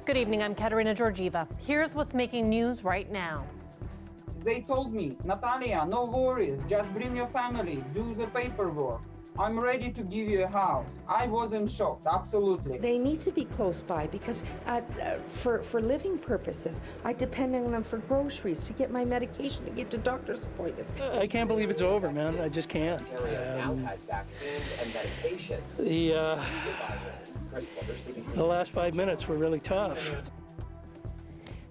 Good evening, I'm Katerina Georgieva. Here's what's making news right now. They told me, Natalia, no worries, just bring your family, do the paperwork. I'm ready to give you a house. I wasn't shocked, absolutely. They need to be close by because for living purposes, I depend on them for groceries, to get my medication, to get to doctor's appointments. I can't believe it's over, man. I just can't. Ontario now has vaccines and medications. The last 5 minutes were really tough.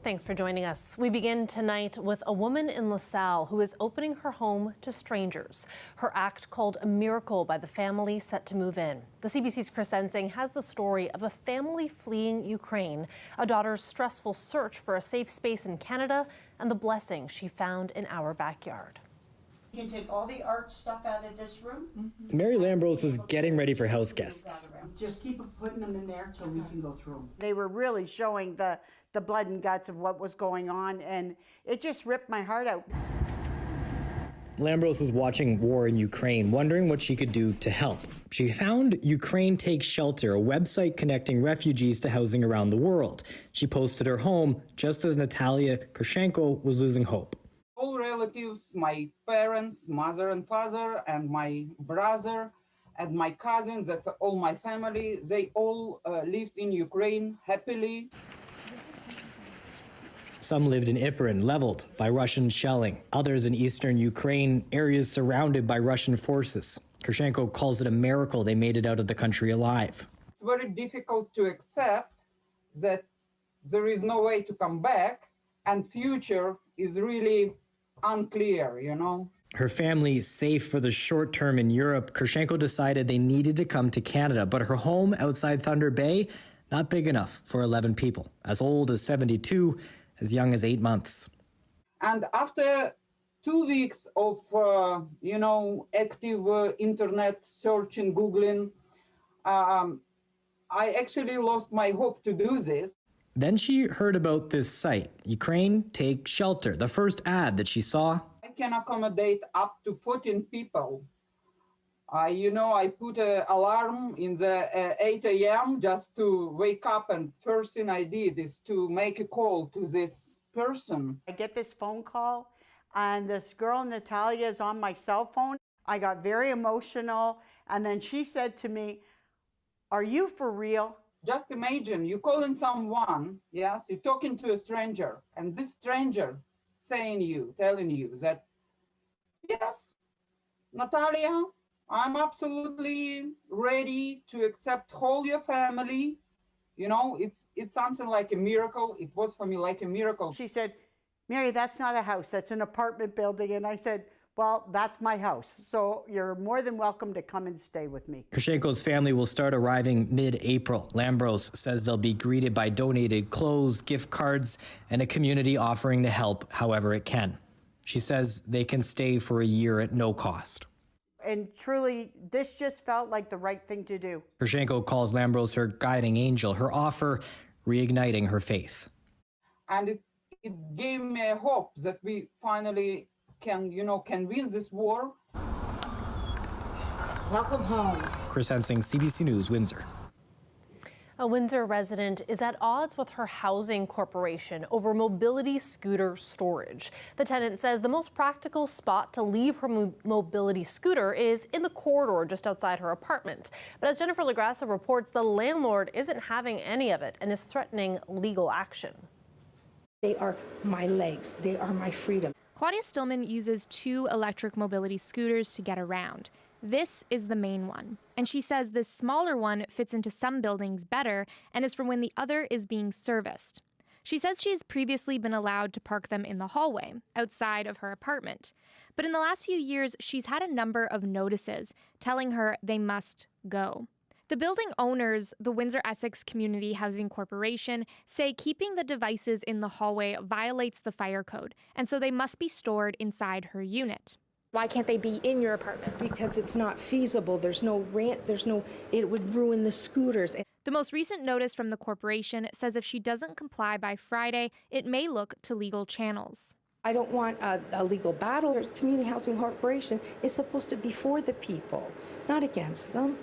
Thanks for joining us. We begin tonight with a woman in LaSalle who is opening her home to strangers. Her act called a miracle by the family set to move in. The CBC's Chris Ensing has the story of a family fleeing Ukraine, a daughter's stressful search for a safe space in Canada, and the blessing she found in our backyard. You can take all the art stuff out of this room. Mary Lambros is getting ready for house guests. Just keep putting them in there till we can go through them. They were really showing the blood and guts of what was going on, and it just ripped my heart out. Lambros was watching war in Ukraine, wondering what she could do to help. She found Ukraine Takes Shelter, a website connecting refugees to housing around the world. She posted her home just as Natalia Kurchenko was losing hope. All relatives, my parents, mother and father, and my brother, and my cousins, that's all my family, they all lived in Ukraine happily. Some lived in Ypres, leveled by Russian shelling. Others in eastern Ukraine, areas surrounded by Russian forces. Kurchenko calls it a miracle they made it out of the country alive. It's very difficult to accept that there is no way to come back, and future is really unclear, you know. Her family safe for the short term in Europe, Kurchenko decided they needed to come to Canada, but her home outside Thunder Bay, not big enough for 11 people, as old as 72, as young as 8 months. And after 2 weeks of, active internet searching, Googling, I actually lost my hope to do this. Then she heard about this site, Ukraine Take Shelter, the first ad that she saw. I can accommodate up to 14 people. I put an alarm in the 8 a.m. just to wake up, and first thing I did is to make a call to this person. I get this phone call, and this girl, Natalia, is on my cell phone. I got very emotional, and then she said to me, "Are you for real?" Just imagine, you're calling someone, yes, you're talking to a stranger, and this stranger telling you that, yes, Natalia, I'm absolutely ready to accept all your family. You know, it's something like a miracle. It was for me like a miracle. She said, "Mary, that's not a house, that's an apartment building." And I said, "Well, that's my house, so you're more than welcome to come and stay with me." Kurchenko's family will start arriving mid-April. Lambros says they'll be greeted by donated clothes, gift cards, and a community offering to help however it can. She says they can stay for a year at no cost. And truly, this just felt like the right thing to do. Kurchenko calls Lambros her guiding angel, her offer reigniting her faith. And it gave me a hope that we finally can win this war. Welcome home. Chris Ensing, CBC News, Windsor. A Windsor resident is at odds with her housing corporation over mobility scooter storage. The tenant says the most practical spot to leave her mobility scooter is in the corridor just outside her apartment. But as Jennifer LaGrassa reports, the landlord isn't having any of it and is threatening legal action. They are my legs. They are my freedom. Claudia Stillman uses 2 electric mobility scooters to get around. This is the main one, and she says this smaller one fits into some buildings better and is for when the other is being serviced. She says she has previously been allowed to park them in the hallway, outside of her apartment. But in the last few years, she's had a number of notices telling her they must go. The building owners, the Windsor Essex Community Housing Corporation, say keeping the devices in the hallway violates the fire code, and so they must be stored inside her unit. Why can't they be in your apartment? Because it's not feasible. There's no rent. It would ruin the scooters. The most recent notice from the corporation says if she doesn't comply by Friday, it may look to legal channels. I don't want a legal battle. The Community Housing Corporation is supposed to be for the people, not against them,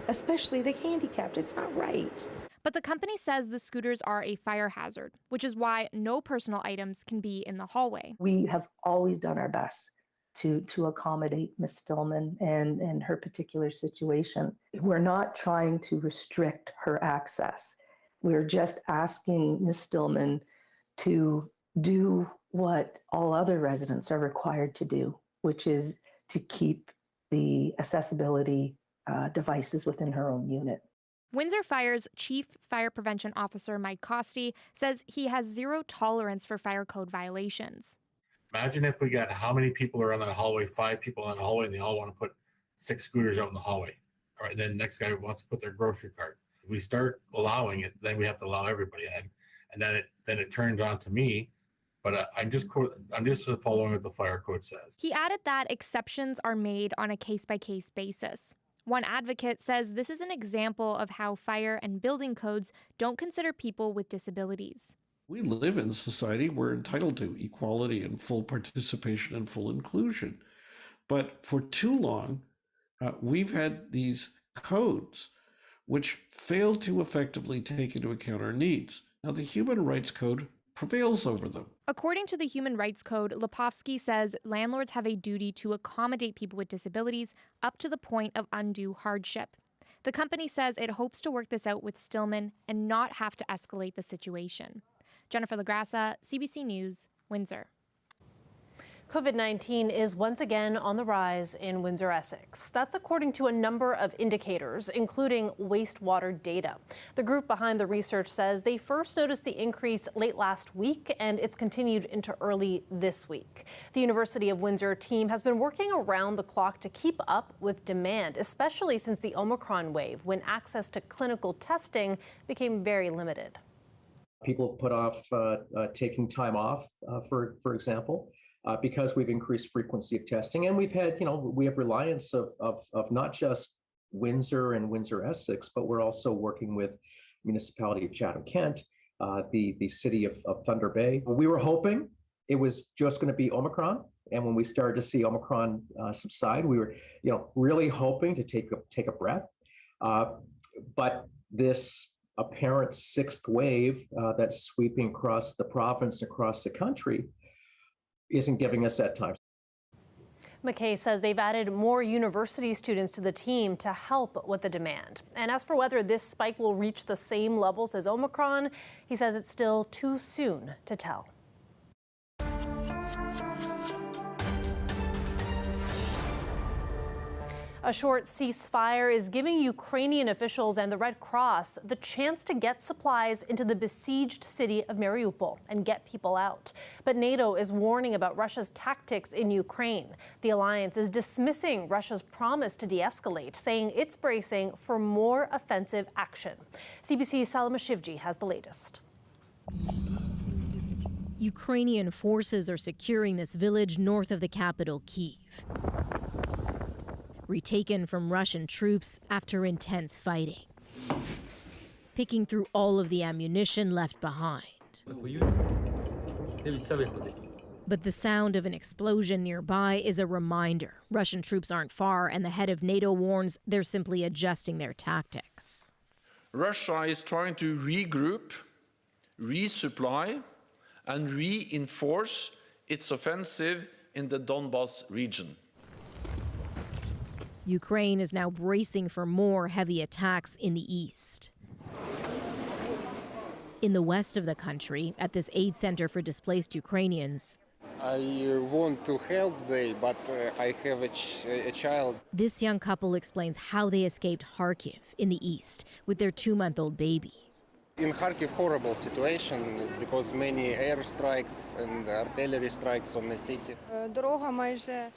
especially the handicapped. It's not right. But the company says the scooters are a fire hazard, which is why no personal items can be in the hallway. We have always done our best to accommodate Ms. Stillman and her particular situation. We're not trying to restrict her access. We're just asking Ms. Stillman to do what all other residents are required to do, which is to keep the accessibility devices within her own unit. Windsor Fire's Chief Fire Prevention Officer Mike Costi says he has zero tolerance for fire code violations. Imagine if we got how many people are in that hallway, 5 people in the hallway, and they all want to put 6 scooters out in the hallway. All right, and then the next guy wants to put their grocery cart. If we start allowing it, then we have to allow everybody in. And then it turns on to me. But I'm just following what the fire code says. He added that exceptions are made on a case-by-case basis. One advocate says this is an example of how fire and building codes don't consider people with disabilities. We live in a society we're entitled to equality and full participation and full inclusion. But for too long, we've had these codes which fail to effectively take into account our needs. Now, the Human Rights Code prevails over them. According to the Human Rights Code, Lipovsky says landlords have a duty to accommodate people with disabilities up to the point of undue hardship. The company says it hopes to work this out with Stillman and not have to escalate the situation. Jennifer LaGrassa, CBC News, Windsor. COVID-19 is once again on the rise in Windsor, Essex. That's according to a number of indicators, including wastewater data. The group behind the research says they first noticed the increase late last week, and it's continued into early this week. The University of Windsor team has been working around the clock to keep up with demand, especially since the Omicron wave, when access to clinical testing became very limited. People have put off taking time off, for example. Because we've increased frequency of testing, and we've had, we have reliance of not just Windsor and Windsor Essex, but we're also working with municipality of Chatham-Kent, the city of Thunder Bay. We were hoping it was just going to be Omicron, and when we started to see Omicron subside, we were, really hoping to take a breath. But this apparent 6th wave that's sweeping across the province and across the country isn't giving us that time. McKay says they've added more university students to the team to help with the demand. And as for whether this spike will reach the same levels as Omicron, he says it's still too soon to tell. A short ceasefire is giving Ukrainian officials and the Red Cross the chance to get supplies into the besieged city of Mariupol and get people out. But NATO is warning about Russia's tactics in Ukraine. The alliance is dismissing Russia's promise to de-escalate, saying it's bracing for more offensive action. CBC's Salima Shivji has the latest. Ukrainian forces are securing this village north of the capital, Kyiv, retaken from Russian troops after intense fighting, picking through all of the ammunition left behind. But the sound of an explosion nearby is a reminder Russian troops aren't far, and the head of NATO warns they're simply adjusting their tactics. Russia is trying to regroup, resupply, and reinforce its offensive in the Donbas region. Ukraine is now bracing for more heavy attacks in the east. In the west of the country, at this aid center for displaced Ukrainians, I want to help them, but I have a child. This young couple explains how they escaped Kharkiv in the east with their 2-month-old baby. In Kharkiv, horrible situation because many airstrikes and artillery strikes on the city.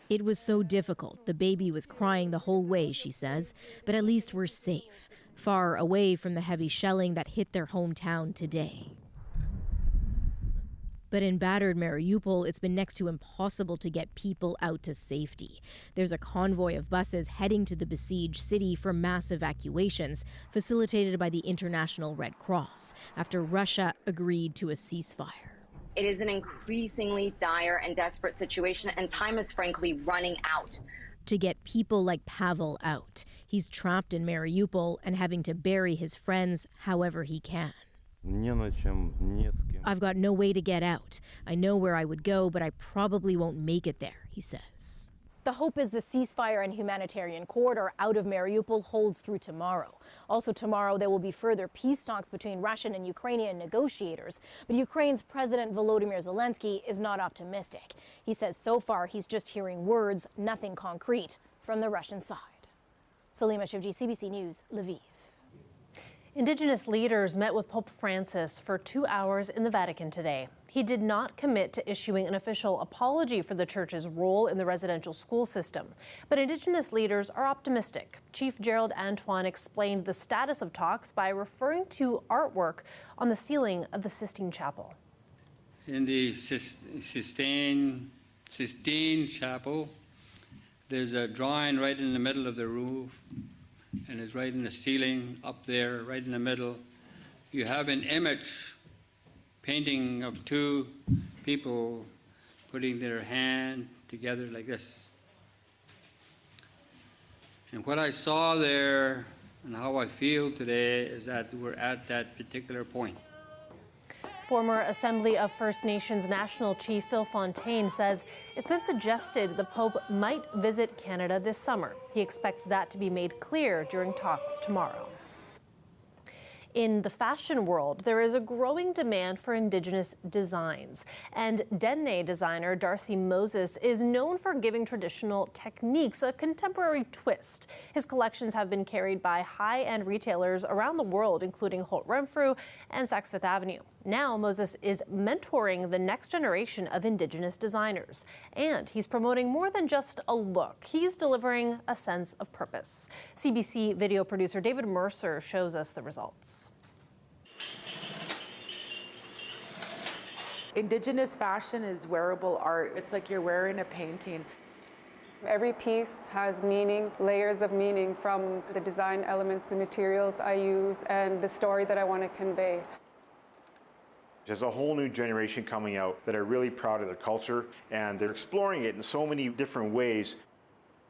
It was so difficult. The baby was crying the whole way, she says, but at least we're safe, far away from the heavy shelling that hit their hometown today. But in battered Mariupol, it's been next to impossible to get people out to safety. There's a convoy of buses heading to the besieged city for mass evacuations, facilitated by the International Red Cross, after Russia agreed to a ceasefire. It is an increasingly dire and desperate situation, and time is frankly running out. to get people like Pavel out. He's trapped in Mariupol and having to bury his friends however he can. I've got no way to get out. I know where I would go, but I probably won't make it there, he says. The hope is the ceasefire and humanitarian corridor out of Mariupol holds through tomorrow. Also tomorrow, there will be further peace talks between Russian and Ukrainian negotiators. But Ukraine's President Volodymyr Zelensky is not optimistic. He says so far he's just hearing words, nothing concrete from the Russian side. Salima Shivji, CBC News, Lviv. Indigenous leaders met with Pope Francis for 2 hours in the Vatican today. He did not commit to issuing an official apology for the church's role in the residential school system. But Indigenous leaders are optimistic. Chief Gerald Antoine explained the status of talks by referring to artwork on the ceiling of the Sistine Chapel. In the Sistine Chapel, there's a drawing right in the middle of the roof, and it's right in the ceiling up there, right in the middle. You have an image painting of two people putting their hand together like this. And what I saw there and how I feel today is that we're at that particular point. Former Assembly of First Nations National Chief Phil Fontaine says it's been suggested the Pope might visit Canada this summer. He expects that to be made clear during talks tomorrow. In the fashion world, there is a growing demand for Indigenous designs. And Dene designer Darcy Moses is known for giving traditional techniques a contemporary twist. His collections have been carried by high-end retailers around the world, including Holt Renfrew and Saks Fifth Avenue. Now, Moses is mentoring the next generation of Indigenous designers. And he's promoting more than just a look. He's delivering a sense of purpose. CBC video producer David Mercer shows us the results. Indigenous fashion is wearable art. It's like you're wearing a painting. Every piece has meaning, layers of meaning from the design elements, the materials I use, and the story that I want to convey. There's a whole new generation coming out that are really proud of their culture, and they're exploring it in so many different ways.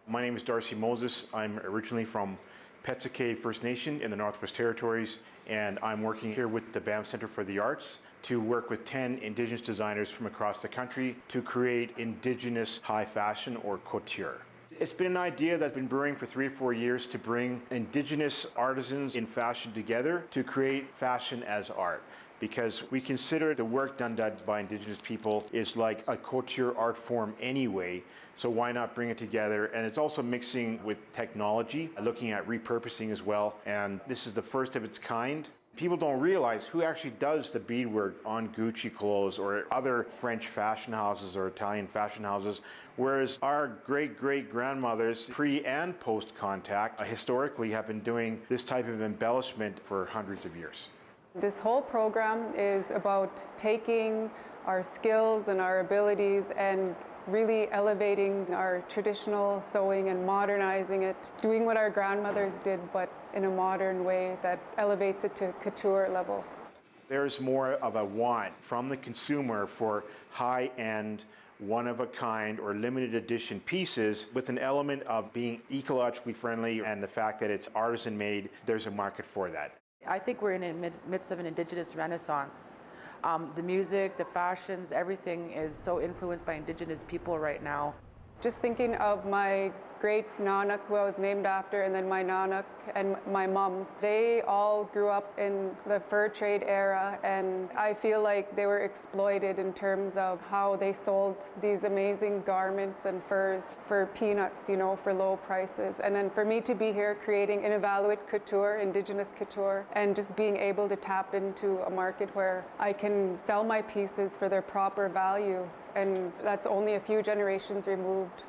My name is Darcy Moses. I'm originally from Petsakay First Nation in the Northwest Territories, and I'm working here with the Banff Centre for the Arts to work with 10 Indigenous designers from across the country to create Indigenous high fashion, or couture. It's been an idea that's been brewing for 3 or 4 years to bring Indigenous artisans in fashion together to create fashion as art, because we consider the work done by Indigenous people is like a couture art form anyway, so why not bring it together? And it's also mixing with technology, looking at repurposing as well, and this is the first of its kind. People don't realize who actually does the beadwork on Gucci clothes or other French fashion houses or Italian fashion houses, whereas our great-great-grandmothers, pre and post-contact, historically have been doing this type of embellishment for hundreds of years. This whole program is about taking our skills and our abilities and really elevating our traditional sewing and modernizing it, doing what our grandmothers did, but in a modern way that elevates it to couture level. There's more of a want from the consumer for high-end, one-of-a-kind or limited edition pieces with an element of being ecologically friendly, and the fact that it's artisan made, there's a market for that. I think we're in the midst of an Indigenous renaissance. The music, the fashions, everything is so influenced by Indigenous people right now. Just thinking of my great Nanak, who I was named after, and then my Nanak and my mom, they all grew up in the fur trade era, and I feel like they were exploited in terms of how they sold these amazing garments and furs for peanuts, you know, for low prices. And then for me to be here creating inevaluate couture, Indigenous couture, and just being able to tap into a market where I can sell my pieces for their proper value, and that's only a few generations removed.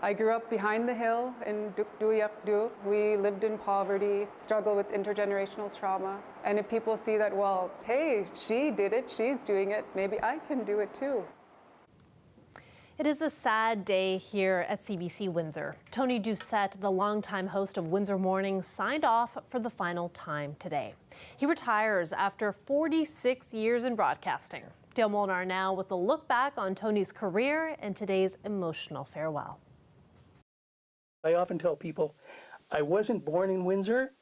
I grew up behind the hill in Duk-Duyakduk. We lived in poverty, struggled with intergenerational trauma. And if people see that, well, hey, she did it, she's doing it, maybe I can do it too. It is a sad day here at CBC Windsor. Tony Doucette, the longtime host of Windsor Morning, signed off for the final time today. He retires after 46 years in broadcasting. Dale Molnar now with a look back on Tony's career and today's emotional farewell. I often tell people I wasn't born in Windsor,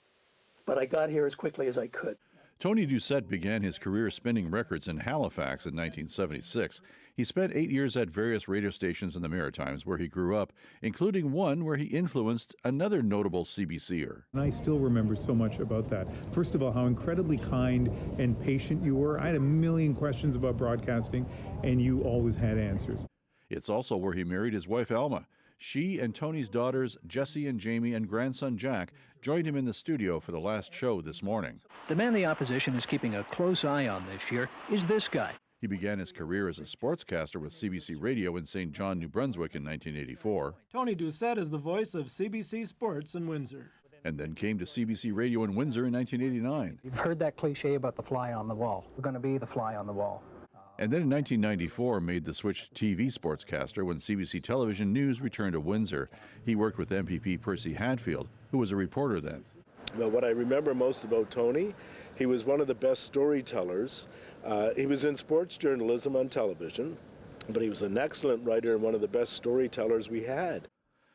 but I got here as quickly as I could. Tony Doucette began his career spinning records in Halifax in 1976. He spent 8 years at various radio stations in the Maritimes where he grew up, including one where he influenced another notable CBCer. And I still remember so much about that. First of all, how incredibly kind and patient you were. I had a million questions about broadcasting, and you always had answers. It's also where he married his wife, Alma. She and Tony's daughters, Jessie and Jamie, and grandson Jack, joined him in the studio for the last show this morning. The man the opposition is keeping a close eye on this year is this guy. He began his career as a sportscaster with CBC Radio in St. John, New Brunswick in 1984. Tony Doucette is the voice of CBC Sports in Windsor. And then came to CBC Radio in Windsor in 1989. You've heard that cliche about the fly on the wall. We're going to be the fly on the wall. And then in 1994 made the switch to TV sportscaster when CBC Television News returned to Windsor. He worked with MPP Percy Hadfield, who was a reporter then. Well, what I remember most about Tony, he was one of the best storytellers. He was in sports journalism on television, but he was an excellent writer and one of the best storytellers we had.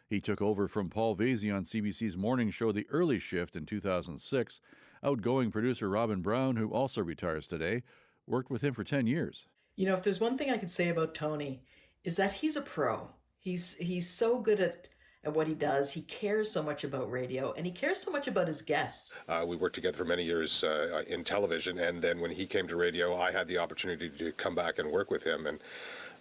He took over from Paul Vasey on CBC's morning show The Early Shift in 2006. Outgoing producer Robin Brown, who also retires today, worked with him for 10 years. You know, if there's one thing I could say about Tony, is that he's a pro. He's so good at what he does. He cares so much about radio, and he cares so much about his guests. We worked together for many years in television, and then when he came to radio, I had the opportunity to come back and work with him, and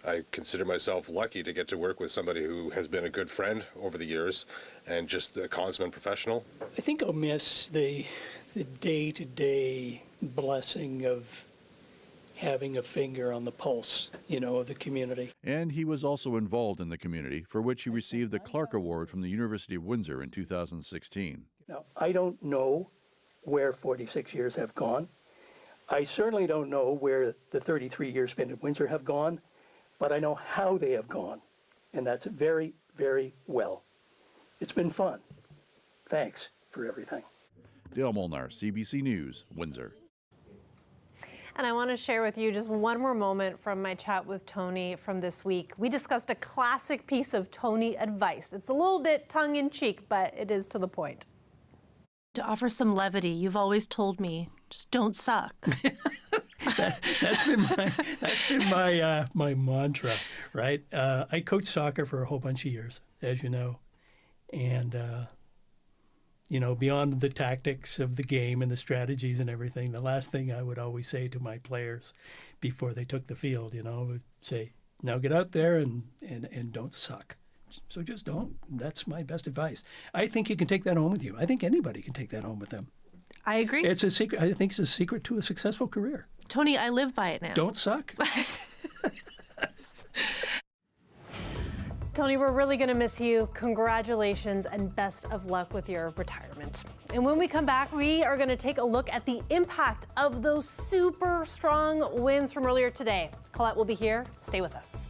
I consider myself lucky to get to work with somebody who has been a good friend over the years and just a consummate professional. I think I'll miss the day-to-day blessing of having a finger on the pulse, of the community. And he was also involved in the community, for which he received the Clark Award from the University of Windsor in 2016. Now, I don't know where 46 years have gone. I certainly don't know where the 33 years spent at Windsor have gone, but I know how they have gone, and that's very, very well. It's been fun. Thanks for everything. Dale Molnar, CBC News, Windsor. And I want to share with you just one more moment from my chat with Tony from this week. We discussed a classic piece of Tony advice. It's a little bit tongue-in-cheek, but it is to the point. To offer some levity, you've always told me, just don't suck. That's been my mantra, right? I coached soccer for a whole bunch of years, as you know, and beyond the tactics of the game and the strategies and everything, the last thing I would always say to my players before they took the field, would say, now get out there and don't suck. So just don't. That's my best advice. I think you can take that home with you. I think anybody can take that home with them. I agree. It's a secret. I think it's a secret to a successful career. Tony, I live by it now. Don't suck. Tony, we're really going to miss you. Congratulations and best of luck with your retirement. And when we come back, we are going to take a look at the impact of those super strong winds from earlier today. Colette will be here. Stay with us.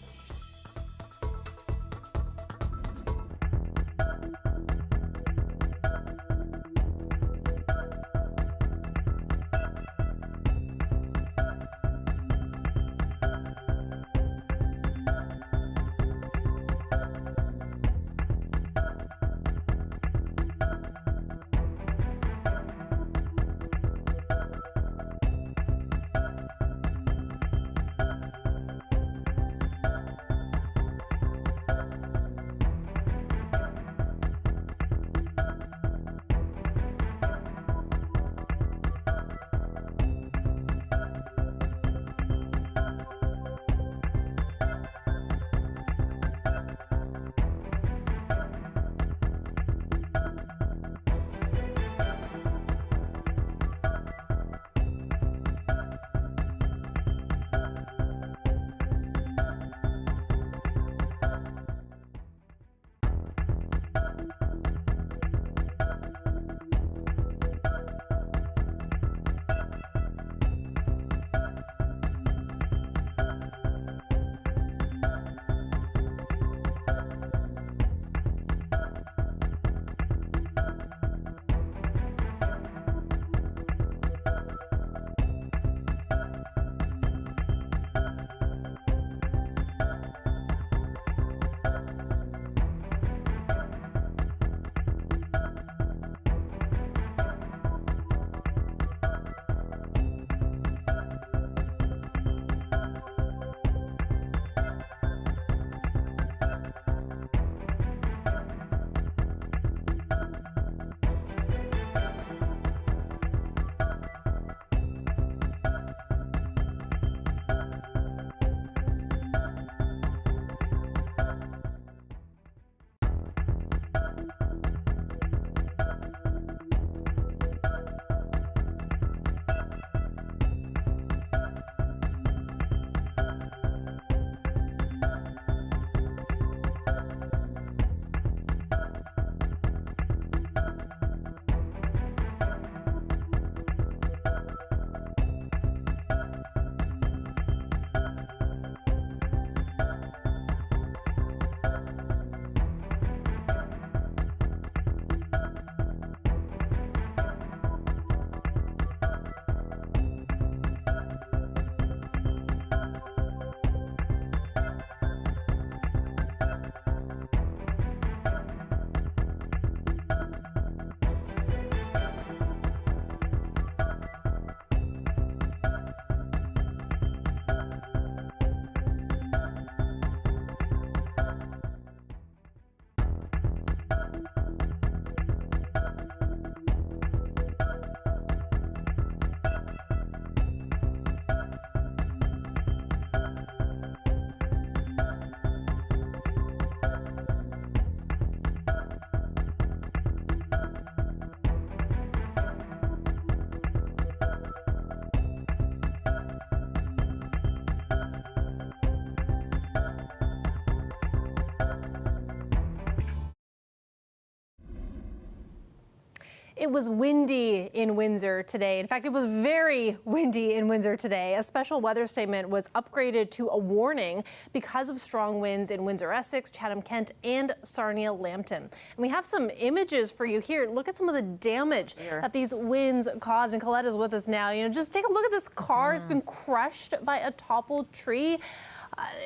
It was windy in Windsor today. In fact, it was very windy in Windsor today. A special weather statement was upgraded to a warning because of strong winds in Windsor, Essex, Chatham-Kent, and Sarnia-Lambton. And we have some images for you here. Look at some of the damage that these winds caused. And Colette is with us now. You know, just take a look at this car. It's been crushed by a toppled tree.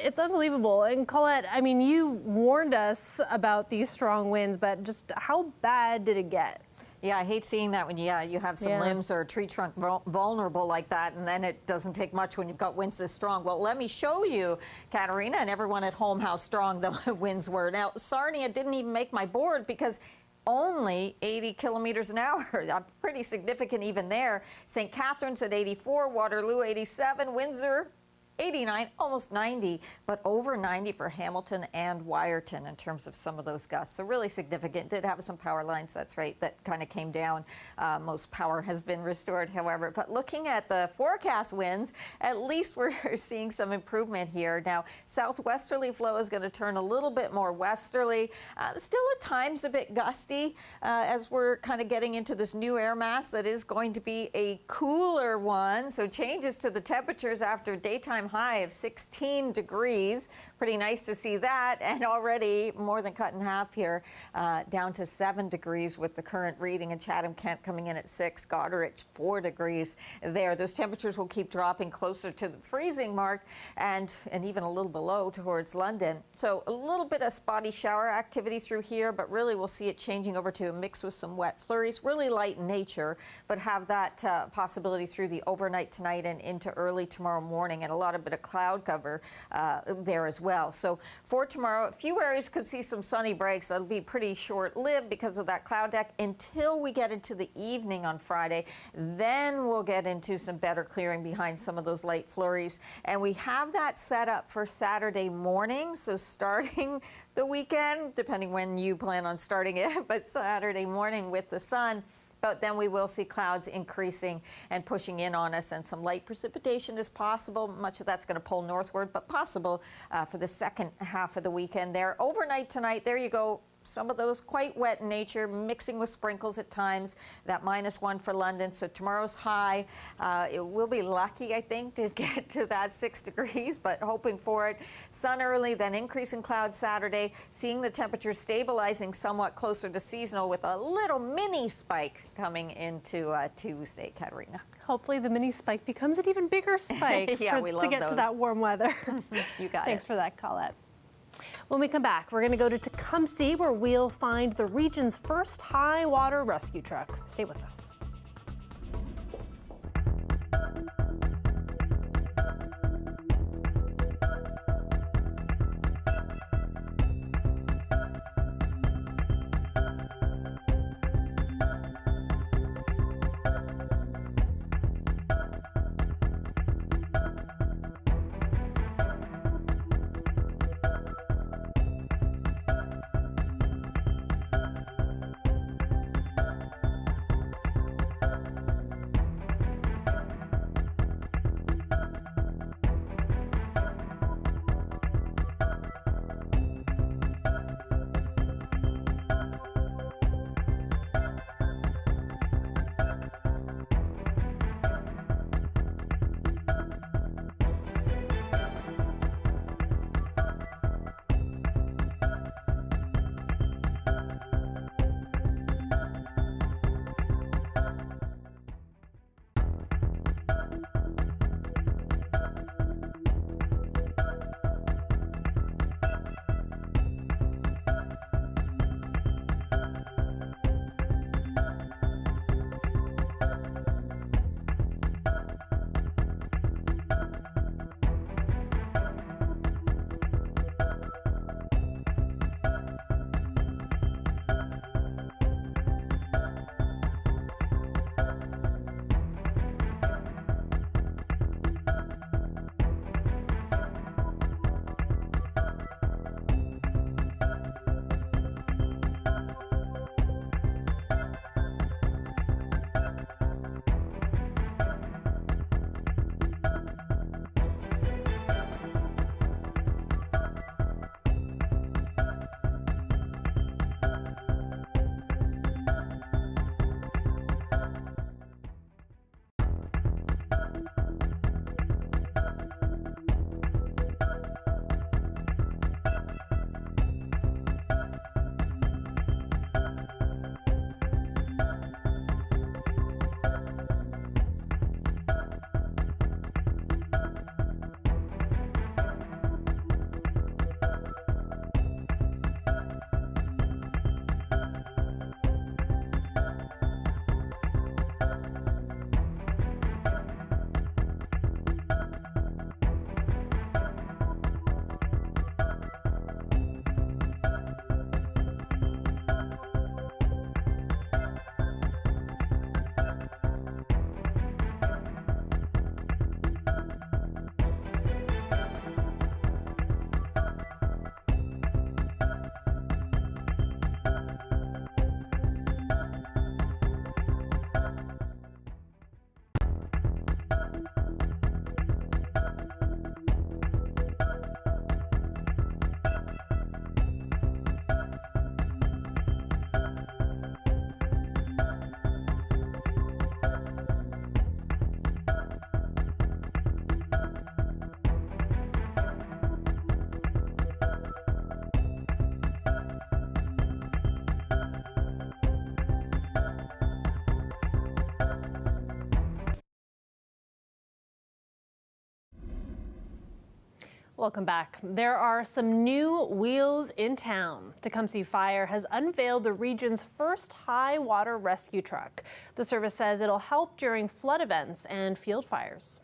It's unbelievable. And Colette, I mean, you warned us about these strong winds, but just how bad did it get? Yeah, I hate seeing that when you have some limbs or a tree trunk vulnerable like that, and then it doesn't take much when you've got winds this strong. Well, let me show you, Katarina, and everyone at home how strong the winds were. Now, Sarnia didn't even make my board because only 80 kilometers an hour. Pretty significant even there. St. Catharines at 84, Waterloo 87, Windsor 89, almost 90, but over 90 for Hamilton and Wyerton in terms of some of those gusts. So really significant. Did have some power lines, that's right, that kind of came down. Most power has been restored, however. But looking at the forecast winds, at least we're seeing some improvement here. Now, southwesterly flow is going to turn a little bit more westerly. Still at times a bit gusty as we're kind of getting into this new air mass that is going to be a cooler one. So changes to the temperatures after daytime high of 16 degrees. Pretty nice to see that, and already more than cut in half here, down to 7 degrees with the current reading in Chatham-Kent coming in at 6, Goderich 4 degrees there. Those temperatures will keep dropping closer to the freezing mark and even a little below towards London. So a little bit of spotty shower activity through here, but really we'll see it changing over to a mix with some wet flurries, really light in nature, but have that possibility through the overnight tonight and into early tomorrow morning, and a lot of bit of cloud cover there as well. So for tomorrow, a few areas could see some sunny breaks. That'll be pretty short-lived because of that cloud deck until we get into the evening on Friday. Then we'll get into some better clearing behind some of those light flurries. And we have that set up for Saturday morning. So starting the weekend, depending when you plan on starting it, but Saturday morning with the sun. But then we will see clouds increasing and pushing in on us, and some light precipitation is possible. Much of that's going to pull northward, but possible for the second half of the weekend there. Overnight tonight, there you go. Some of those quite wet in nature, mixing with sprinkles at times. That -1 for London. So tomorrow's high, it will be lucky, I think, to get to that 6 degrees, but hoping for it. Sun early, then increasing clouds Saturday. Seeing the temperatures stabilizing somewhat closer to seasonal with a little mini spike coming into Tuesday, Katarina. Hopefully the mini spike becomes an even bigger spike to get to that warm weather. You got it. Thanks for that, Colette. When we come back, we're going to go to Tecumseh, where we'll find the region's first high water rescue truck. Stay with us. Welcome back. There are some new wheels in town. Tecumseh Fire has unveiled the region's first high water rescue truck. The service says it'll help during flood events and field fires.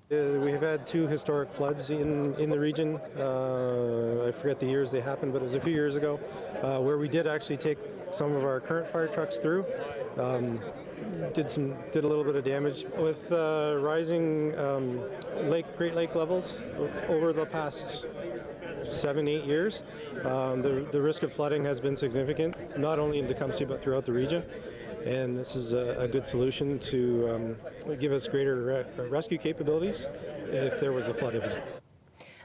We have had 2 historic floods in the region. I forget the years they happened, but it was a few years ago, where we did actually take some of our current fire trucks through. Did a little bit of damage with rising Great Lake levels over the past 7-8 years. The risk of flooding has been significant, not only in Tecumseh but throughout the region. And this is a good solution to give us greater rescue capabilities if there was a flood event.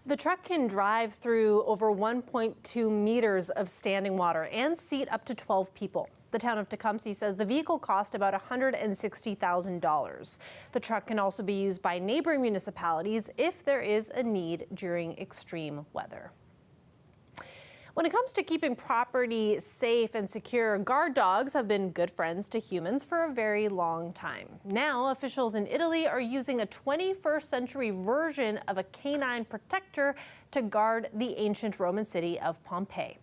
The truck can drive through over 1.2 meters of standing water and seat up to 12 people. The town of Tecumseh says the vehicle cost about $160,000. The truck can also be used by neighboring municipalities if there is a need during extreme weather. When it comes to keeping property safe and secure, guard dogs have been good friends to humans for a very long time. Now, officials in Italy are using a 21st century version of a canine protector to guard the ancient Roman city of Pompeii.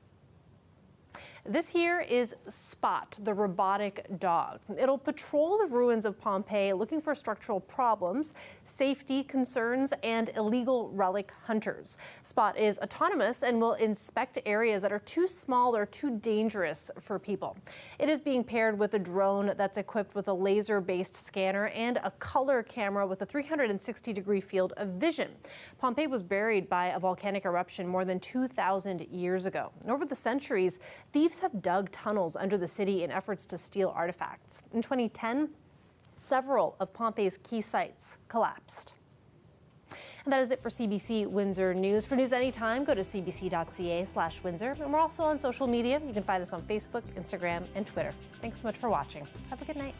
This here is Spot, the robotic dog. It'll patrol the ruins of Pompeii looking for structural problems, safety concerns, and illegal relic hunters. Spot is autonomous and will inspect areas that are too small or too dangerous for people. It is being paired with a drone that's equipped with a laser-based scanner and a color camera with a 360-degree field of vision. Pompeii was buried by a volcanic eruption more than 2,000 years ago. And over the centuries, thieves have dug tunnels under the city in efforts to steal artifacts. In 2010, several of Pompeii's key sites collapsed. And that is it for CBC Windsor News. For news anytime, go to cbc.ca/Windsor. And we're also on social media. You can find us on Facebook, Instagram, and Twitter. Thanks so much for watching. Have a good night.